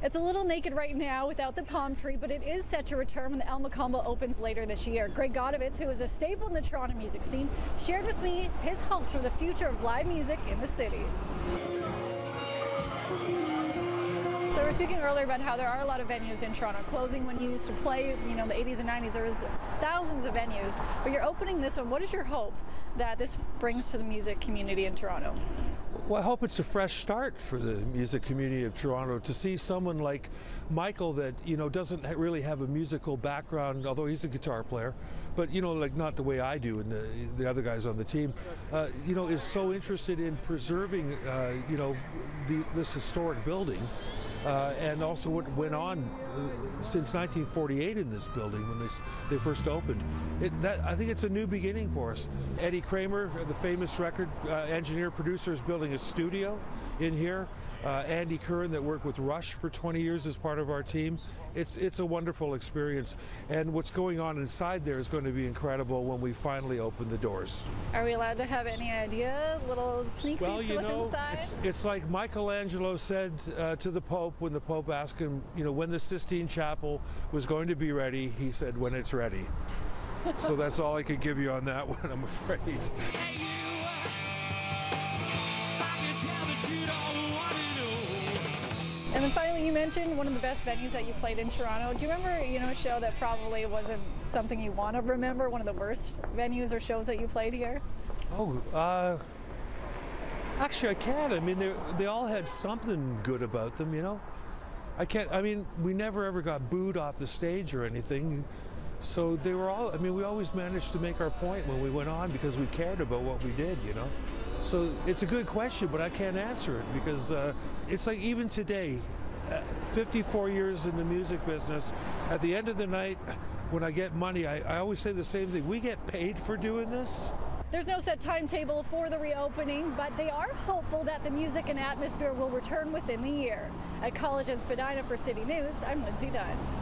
It's a little naked right now without the palm tree, but it is set to return when the Mocambo opens later this year. Godovitz, who is a staple in the Toronto music scene, shared with me his hopes for the future of live music in the city. So we were speaking earlier about how there are a lot of venues in Toronto closing. When you used to play, the 80s and 90s, there was thousands of venues, but you're opening this one. What is your hope that this brings to the music community in Toronto? Well, I hope it's a fresh start for the music community of Toronto to see someone like Michael that, doesn't really have a musical background, although he's a guitar player, but, like not the way I do and the other guys on the team, is so interested in preserving, this historic building. And also what went on since 1948 in this building when they first opened. I think it's a new beginning for us. Eddie Kramer, the famous record engineer producer, is building a studio in here. Andy Curran, that worked with Rush for 20 years, as part of our team. It's a wonderful experience, and what's going on inside there is going to be incredible when we finally open the doors. Are we allowed to have any idea? Little sneak peeks of what's inside? It's like Michelangelo said to the Pope when the Pope asked him, when the Sistine Chapel was going to be ready. He said, "When it's ready." So that's all I could give you on that one, I'm afraid. And then finally, you mentioned one of the best venues that you played in Toronto. Do you remember, a show that probably wasn't something you want to remember? One of the worst venues or shows that you played here? Actually, I can't. I mean, they all had something good about them, I can't. I mean, we never ever got booed off the stage or anything. So they were all. I mean, we always managed to make our point when we went on because we cared about what we did, So it's a good question, but I can't answer it because it's like even today, 54 years in the music business, at the end of the night, when I get money, I always say the same thing. We get paid for doing this. There's no set timetable for the reopening, but they are hopeful that the music and atmosphere will return within the year. At College and Spadina for City News, I'm Lindsay Dunn.